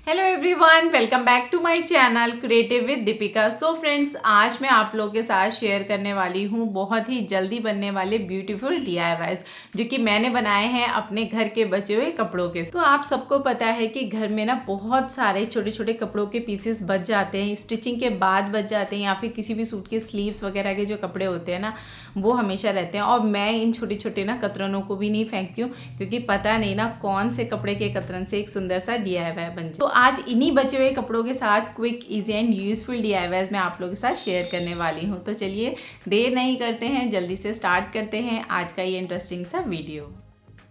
Hello everyone, welcome back to my channel creative with Deepika. So friends, आज मैं आप लोगों के साथ शेयर करने वाली हूँ बहुत ही जल्दी बनने वाले ब्यूटीफुल DIYs जो कि मैंने बनाए हैं अपने घर के बचे हुए कपड़ों के। तो आप सबको पता है कि घर में ना बहुत सारे छोटे छोटे कपड़ों के पीसेस बच जाते हैं, स्टिचिंग के बाद बच जाते हैं, या फिर किसी भी सूट के स्लीव्स वगैरह के जो कपड़े होते हैं ना वो हमेशा रहते हैं। और मैं इन छोटे छोटे ना कतरनों को भी नहीं फेंकती हूँ, क्योंकि पता नहीं ना कौन से कपड़े के कतरन से एक सुंदर सा DIY बन जाए। तो आज इन्हीं बचे हुए कपड़ों के साथ quick, easy and useful DIYs मैं आप लोगों के साथ शेयर करने वाली हूँ। तो चलिए देर नहीं करते हैं, जल्दी से स्टार्ट करते हैं आज का ये इंटरेस्टिंग सा वीडियो।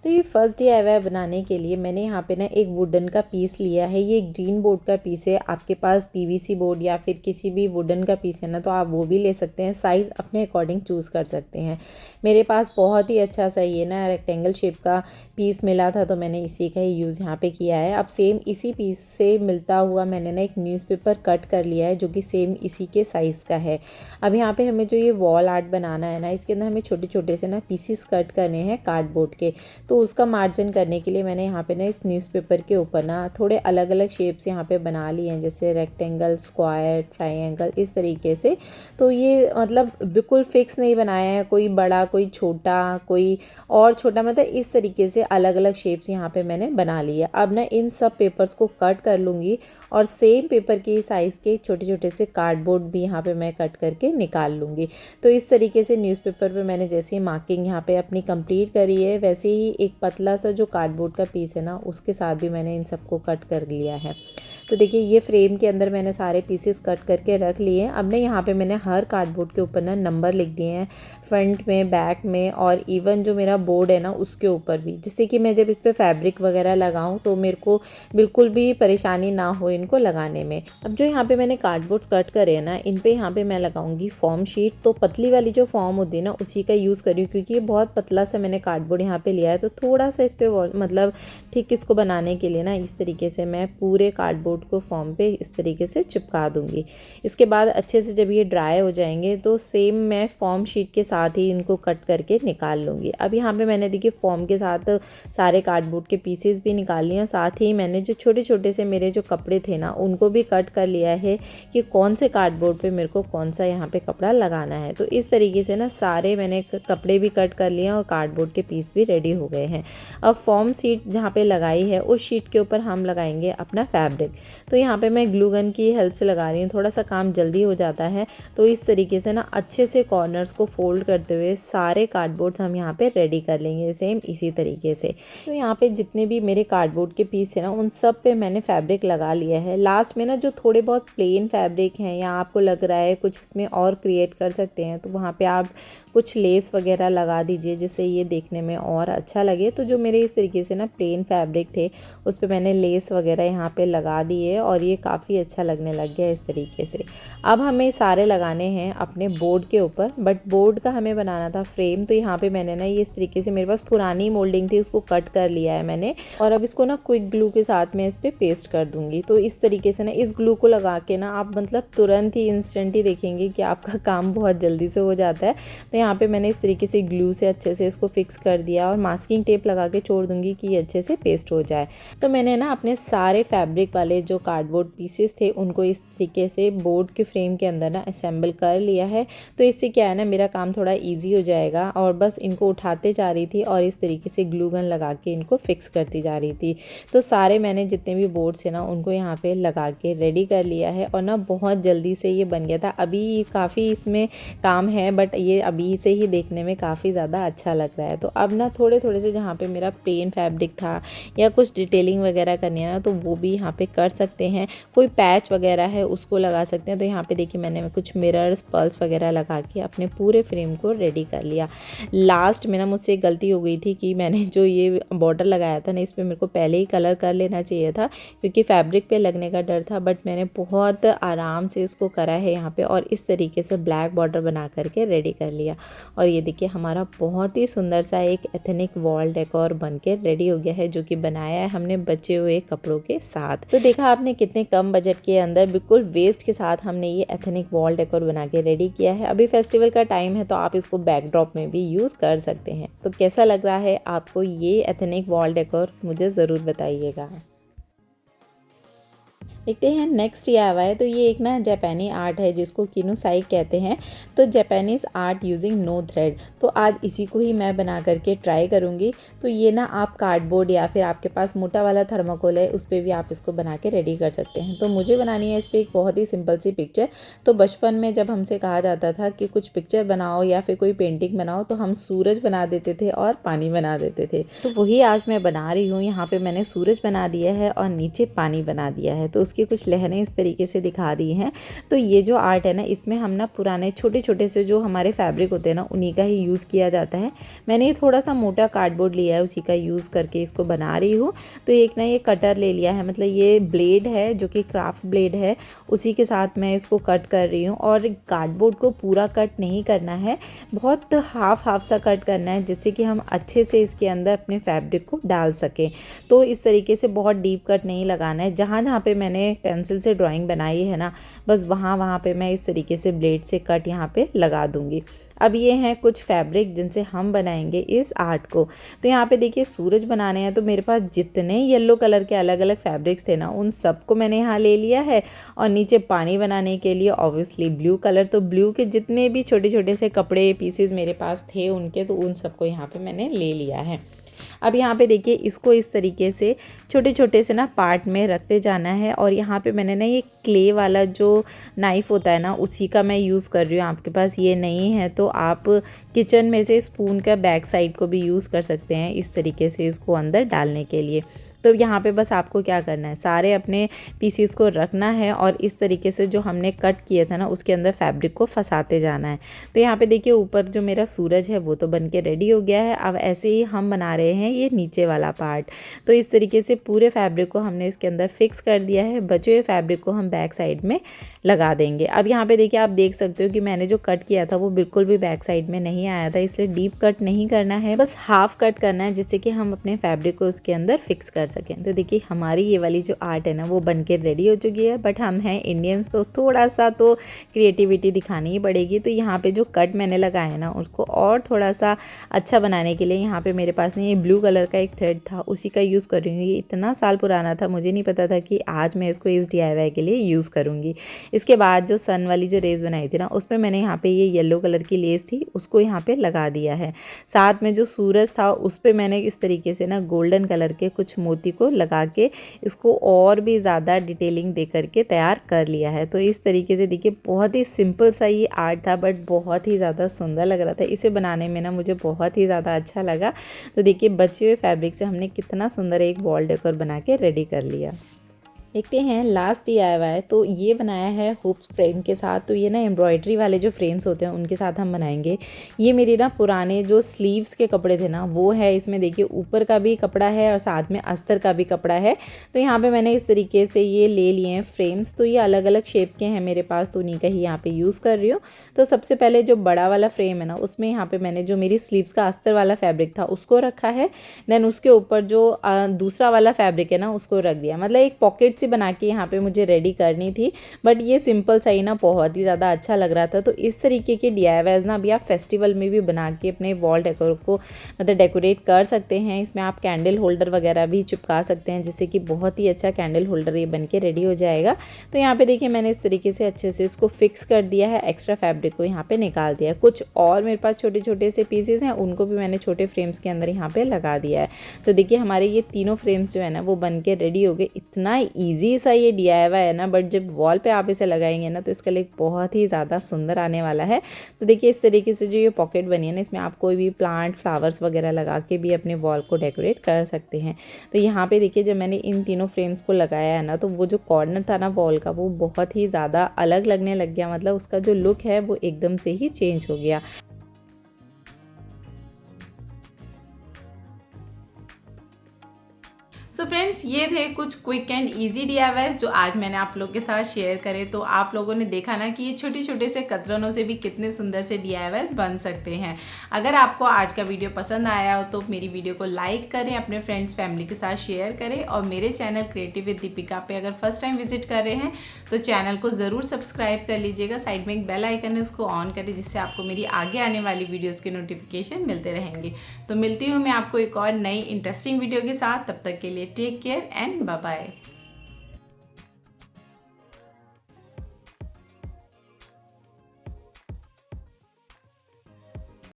तो ये फर्स्ट DIY बनाने के लिए मैंने यहाँ पे ना एक वुडन का पीस लिया है। ये ग्रीन बोर्ड का पीस है। आपके पास PVC बोर्ड या फिर किसी भी वुडन का पीस है ना, तो आप वो भी ले सकते हैं। साइज़ अपने अकॉर्डिंग चूज़ कर सकते हैं। मेरे पास बहुत ही अच्छा सा ये ना रेक्टेंगल शेप का पीस मिला था, तो मैंने इसी का ही यूज़ यहाँ पे किया है। अब सेम इसी पीस से मिलता हुआ मैंने ना एक न्यूज़पेपर कट कर लिया है, जो कि सेम इसी के साइज़ का है। अब यहाँ पे हमें जो ये वॉल आर्ट बनाना है ना, इसके अंदर हमें छोटे छोटे से ना पीसीस कट करने हैं कार्डबोर्ड के। तो उसका मार्जिन करने के लिए मैंने यहाँ पे ना इस न्यूज़पेपर के ऊपर ना थोड़े अलग अलग शेप्स यहाँ पे बना लिए हैं, जैसे रेक्टेंगल, स्क्वायर, ट्रायंगल, इस तरीके से। तो ये मतलब बिल्कुल फिक्स नहीं बनाया है, कोई बड़ा कोई छोटा कोई और छोटा, मतलब इस तरीके से अलग अलग शेप्स यहाँ पे मैंने बना लिए। अब ना इन सब पेपर्स को कट कर लूँगी और सेम पेपर की साइज़ के छोटे छोटे से कार्डबोर्ड भी यहाँ पे मैं कट करके निकाल लूँगी। तो इस तरीके से न्यूज़पेपर पे मैंने जैसे ही मार्किंग यहाँ पे अपनी कंप्लीट करी है, वैसे ही एक पतला सा जो कार्डबोर्ड का पीस है ना, उसके साथ भी मैंने इन सबको कट कर लिया है। तो देखिए ये फ्रेम के अंदर मैंने सारे पीसेस कट करके रख लिए हैं। अब ना यहाँ पे मैंने हर कार्डबोर्ड के ऊपर ना नंबर लिख दिए हैं, फ्रंट में, बैक में, और इवन जो मेरा बोर्ड है ना उसके ऊपर भी, जिससे कि मैं जब इस पर फैब्रिक वगैरह लगाऊँ तो मेरे को बिल्कुल भी परेशानी ना हो इनको लगाने में। अब जो यहाँ पे मैंने कार्डबोर्ड्स कट करे हैं ना, इन पे यहाँ पे मैं लगाऊंगी फॉर्म शीट। तो पतली वाली जो फॉर्म होती है ना, उसी का यूज़ करी, क्योंकि ये बहुत पतला सा मैंने कार्डबोर्ड यहाँ पे लिया है। तो थोड़ा सा इस पर मतलब थिक इसको बनाने के लिए ना इस तरीके से मैं पूरे कार्डबोर्ड को फॉर्म पे इस तरीके से चिपका दूंगी। इसके बाद अच्छे से जब ये ड्राई हो जाएंगे तो सेम मैं फॉर्म शीट के साथ ही इनको कट करके निकाल लूँगी। अब यहाँ पे मैंने देखिए फॉर्म के साथ सारे कार्डबोर्ड के पीसेस भी निकाल लिए, साथ ही मैंने जो छोटे छोटे से मेरे जो कपड़े थे ना उनको भी कट कर लिया है कि कौन से कार्डबोर्ड पे मेरे को कौन सा यहाँ पे कपड़ा लगाना है। तो इस तरीके से ना सारे मैंने कपड़े भी कट कर लिए और कार्डबोर्ड के पीस भी रेडी हो गए हैं। अब फॉर्म शीट जहाँ पे लगाई है उस शीट के ऊपर हम लगाएंगे अपना फैब्रिक। तो यहाँ पे मैं ग्लू गन की हेल्प से लगा रही हूँ, थोड़ा सा काम जल्दी हो जाता है। तो इस तरीके से ना अच्छे से कॉर्नर्स को फोल्ड करते हुए सारे कार्डबोर्ड्स हम यहाँ पे रेडी कर लेंगे सेम इसी तरीके से। तो यहाँ पे जितने भी मेरे कार्डबोर्ड के पीस थे ना उन सब पे मैंने फैब्रिक लगा लिया है। लास्ट में ना जो थोड़े बहुत प्लेन फैब्रिक हैं या आपको लग रहा है कुछ इसमें और क्रिएट कर सकते हैं, तो वहाँ पे आप कुछ लेस वगैरह लगा दीजिए, जिससे ये देखने में और अच्छा लगे। तो जो मेरे इस तरीके से ना प्लेन फैब्रिक थे उस पर मैंने लेस वगैरह यहाँ पे लगा दिए और ये काफ़ी अच्छा लगने लग गया इस तरीके से। अब हमें सारे लगाने हैं अपने बोर्ड के ऊपर, बट बोर्ड का हमें बनाना था फ्रेम। तो यहाँ पे मैंने ना ये इस तरीके से, मेरे पास पुरानी मोल्डिंग थी उसको कट कर लिया है मैंने, और अब इसको ना क्विक ग्लू के साथ मैं इस पर पेस्ट कर दूँगी। तो इस तरीके से ना इस ग्लू को लगा के ना आप मतलब तुरंत ही इंस्टेंट ही देखेंगे कि आपका काम बहुत जल्दी से हो जाता है। तो यहाँ पे मैंने इस तरीके से ग्लू से अच्छे से इसको फिक्स कर दिया और मास्किंग टेप लगा के छोड़ दूँगी कि ये अच्छे से पेस्ट हो जाए। तो मैंने ना अपने सारे फैब्रिक वाले जो कार्डबोर्ड पीसेस थे उनको इस तरीके से बोर्ड के फ्रेम के अंदर ना असेंबल कर लिया है। तो इससे क्या है ना, मेरा काम थोड़ा ईजी हो जाएगा। और बस इनको उठाते जा रही थी और इस तरीके से ग्लू गन लगा के इनको फिक्स करती जा रही थी। तो सारे मैंने जितने भी बोर्ड्स हैं ना उनको यहाँ पे लगा के रेडी कर लिया है और ना बहुत जल्दी से ये बन गया था। अभी काफ़ी इसमें काम है, बट ये अभी से ही देखने में काफ़ी ज़्यादा अच्छा लग रहा है। तो अब ना थोड़े थोड़े से जहाँ पे मेरा प्लेन फैब्रिक था या कुछ डिटेलिंग वगैरह करनी है ना, तो वो भी यहाँ पे कर सकते हैं। कोई पैच वगैरह है उसको लगा सकते हैं। तो यहाँ पे देखिए मैंने कुछ मिरर्स, पर्ल्स वगैरह लगा के अपने पूरे फ्रेम को रेडी कर लिया। लास्ट में ना मुझसे गलती हो गई थी कि मैंने जो ये बॉर्डर लगाया था ना, इस पर मेरे को पहले ही कलर कर लेना चाहिए था, क्योंकि फैब्रिक पे लगने का डर था। बट मैंने बहुत आराम से इसको करा है यहाँ पे और इस तरीके से ब्लैक बॉर्डर बना करके रेडी कर लिया। और ये देखिए हमारा बहुत ही सुंदर सा एक एथनिक वॉल डेकोर बन के रेडी हो गया है, जो कि बनाया है हमने बचे हुए कपड़ों के साथ। तो देखा आपने कितने कम बजट के अंदर बिल्कुल वेस्ट के साथ हमने ये एथनिक वॉल डेकोर बना के रेडी किया है। अभी फेस्टिवल का टाइम है तो आप इसको बैकड्रॉप में भी यूज़ कर सकते हैं। तो कैसा लग रहा है आपको ये एथनिक वॉल डेकोर, मुझे ज़रूर बताइएगा। देखते हैं नेक्स्ट DIY। तो ये एक ना जापानी आर्ट है जिसको किनुसाई कहते हैं। तो Japanese art using no thread. तो आज इसी को ही मैं बना करके ट्राई करूँगी। तो ये ना आप कार्डबोर्ड या फिर आपके पास मोटा वाला थर्माकोल है उस पर भी आप इसको बना के रेडी कर सकते हैं। तो मुझे बनानी है इस पर एक बहुत ही सिंपल सी पिक्चर। तो बचपन में जब हमसे कहा जाता था कि कुछ पिक्चर बनाओ या फिर कोई पेंटिंग बनाओ तो हम सूरज बना देते थे और पानी बना देते थे। तो वही आज मैं बना रही हूँ। यहाँ पे मैंने सूरज बना दिया है और नीचे पानी बना दिया है। तो उसकी कुछ लहरें इस तरीके से दिखा दी हैं। तो ये जो आर्ट है ना इसमें हम ना पुराने छोटे छोटे से जो हमारे फैब्रिक होते हैं ना उन्हीं का ही यूज़ किया जाता है। मैंने ये थोड़ा सा मोटा कार्डबोर्ड लिया है उसी का यूज़ करके इसको बना रही हूँ। तो एक ना ये कटर ले लिया है, मतलब ये ब्लेड है जो कि क्राफ्ट ब्लेड है, उसी के साथ मैं इसको कट कर रही हूँ। और कार्डबोर्ड को पूरा कट नहीं करना है, बहुत हाफ हाफ सा कट करना है जिससे कि हम अच्छे से इसके अंदर अपने फैब्रिक को डाल सकें। तो इस तरीके से बहुत डीप कट नहीं लगाना है। जहाँ जहाँ पे मैंने पेंसिल से ड्राइंग बनाई है ना बस वहाँ पे मैं इस तरीके से ब्लेड से कट यहाँ पे लगा दूँगी। अब ये हैं कुछ फैब्रिक जिनसे हम बनाएंगे इस आर्ट को। तो यहाँ पे देखिए सूरज बनाने हैं तो मेरे पास जितने येलो कलर के अलग अलग फैब्रिक्स थे ना उन सबको मैंने यहाँ ले लिया है। और नीचे पानी बनाने के लिए ऑब्वियसली ब्लू कलर, तो ब्लू के जितने भी छोटे छोटे से कपड़े पीसेस मेरे पास थे उनके, तो उन सबको यहाँ पे मैंने ले लिया है। अब यहाँ पे देखिए इसको इस तरीके से छोटे छोटे से ना पार्ट में रखते जाना है। और यहाँ पे मैंने ना ये क्ले वाला जो नाइफ़ होता है ना उसी का मैं यूज़ कर रही हूँ। आपके पास ये नहीं है तो आप किचन में से स्पून का बैक साइड को भी यूज़ कर सकते हैं इस तरीके से इसको अंदर डालने के लिए। तो यहाँ पे बस आपको क्या करना है, सारे अपने पीसीस को रखना है और इस तरीके से जो हमने कट किया था ना उसके अंदर फैब्रिक को फंसाते जाना है। तो यहाँ पे देखिए ऊपर जो मेरा सूरज है वो तो बन के रेडी हो गया है। अब ऐसे ही हम बना रहे हैं ये नीचे वाला पार्ट। तो इस तरीके से पूरे फैब्रिक को हमने इसके अंदर फिक्स कर दिया है। बचे हुए फैब्रिक को हम बैक साइड में लगा देंगे। अब यहाँ पे देखिए आप देख सकते हो कि मैंने जो कट किया था वो बिल्कुल भी बैक साइड में नहीं आया था, इसलिए डीप कट नहीं करना है, बस हाफ कट करना है जिससे कि हम अपने फैब्रिक को उसके अंदर फिक्स कर सकें। तो देखिए हमारी ये वाली जो आर्ट है ना वो बन के रेडी हो चुकी है। बट हम हैं इंडियंस तो थोड़ा सा तो क्रिएटिविटी दिखानी ही पड़ेगी। तो यहाँ पे जो कट मैंने लगाया है ना उसको और थोड़ा सा अच्छा बनाने के लिए यहाँ पे मेरे पास ये ब्लू कलर का एक थ्रेड था उसी का यूज़ कर रही हूँ। ये इतना साल पुराना था, मुझे नहीं पता था कि आज मैं इसको इस DIY के लिए यूज़ करूँगी। इसके बाद जो सन वाली जो रेस बनाई थी ना उसमें मैंने यहाँ पे ये येलो कलर की लेस थी उसको यहाँ पे लगा दिया है। साथ में जो सूरज था उस पर मैंने इस तरीके से ना गोल्डन कलर के कुछ मोती को लगा के इसको और भी ज़्यादा डिटेलिंग दे करके तैयार कर लिया है। तो इस तरीके से देखिए बहुत ही सिंपल सा ये आर्ट था बट बहुत ही ज़्यादा सुंदर लग रहा था। इसे बनाने में ना मुझे बहुत ही ज़्यादा अच्छा लगा। तो देखिए बचे हुए फैब्रिक से हमने कितना सुंदर एक वॉल डेकोर बना के रेडी कर लिया। देखते हैं लास्ट DIY। तो ये बनाया है हुप्स फ्रेम के साथ। तो ये ना एम्ब्रॉयडरी वाले जो फ्रेम्स होते हैं उनके साथ हम बनाएंगे। ये मेरे ना पुराने जो स्लीव्स के कपड़े थे ना वो है, इसमें देखिए ऊपर का भी कपड़ा है और साथ में अस्तर का भी कपड़ा है। तो यहाँ पे मैंने इस तरीके से ये ले लिए हैं फ्रेम्स। तो ये अलग अलग शेप के हैं मेरे पास, तो उन्हीं का ही यहाँ पे यूज़ कर रही हूँ। तो सबसे पहले जो बड़ा वाला फ्रेम है ना उसमें यहाँ पे मैंने जो मेरी स्लीव्स का अस्तर वाला फैब्रिक था उसको रखा है। देन उसके ऊपर जो दूसरा वाला फैब्रिक है ना उसको रख दिया, मतलब एक पॉकेट से बना के यहाँ पे मुझे रेडी करनी थी। बट ये सिंपल सा ही ना बहुत ही ज़्यादा अच्छा लग रहा था। तो इस तरीके के DIYs ना अभी आप फेस्टिवल में भी बना के अपने वॉल डेकोर को मतलब डेकोरेट कर सकते हैं। इसमें आप कैंडल होल्डर वगैरह भी चिपका सकते हैं जिससे कि बहुत ही अच्छा कैंडल होल्डर ये बन के रेडी हो जाएगा। तो यहाँ पे देखिए मैंने इस तरीके से अच्छे से इसको फिक्स कर दिया है, एक्स्ट्रा फैब्रिक को यहाँ पे निकाल दिया है। कुछ और मेरे पास छोटे छोटे से पीसेस हैं उनको भी मैंने छोटे फ्रेम्स के अंदर यहाँ पे लगा दिया है। तो देखिए हमारे ये तीनों फ्रेम्स जो है ना वो बन के रेडी हो गए। इतना ईजी सा ये DIY है ना, बट जब वॉल पे आप इसे लगाएंगे ना तो इसका लुक बहुत ही ज़्यादा सुंदर आने वाला है। तो देखिए इस तरीके से जो ये पॉकेट बनी है ना इसमें आप कोई भी प्लांट फ्लावर्स वगैरह लगा के भी अपने वॉल को डेकोरेट कर सकते हैं। तो यहाँ पे देखिए जब मैंने इन तीनों फ्रेम्स को लगाया है ना तो वो जो कॉर्नर था ना वॉल का वो बहुत ही ज़्यादा अलग लगने लग गया, मतलब उसका जो लुक है वो एकदम से ही चेंज हो गया। सो फ्रेंड्स ये थे कुछ क्विक एंड इजी DIYs जो आज मैंने आप लोग के साथ शेयर करे। तो आप लोगों ने देखा ना कि ये छोटे छोटे से कतरनों से भी कितने सुंदर से DIYs बन सकते हैं। अगर आपको आज का वीडियो पसंद आया हो तो मेरी वीडियो को लाइक करें, अपने फ्रेंड्स फैमिली के साथ शेयर करें और मेरे चैनल क्रिएटिव विद दीपिका पे अगर फर्स्ट टाइम विजिट कर रहे हैं तो चैनल को ज़रूर सब्सक्राइब कर लीजिएगा। साइड में एक बेल आइकन है उसको ऑन करें जिससे आपको मेरी आगे आने वाली वीडियोज़ के नोटिफिकेशन मिलते रहेंगे। तो मिलती हूँ मैं आपको एक और नई इंटरेस्टिंग वीडियो के साथ, तब तक के लिए take care and bye bye.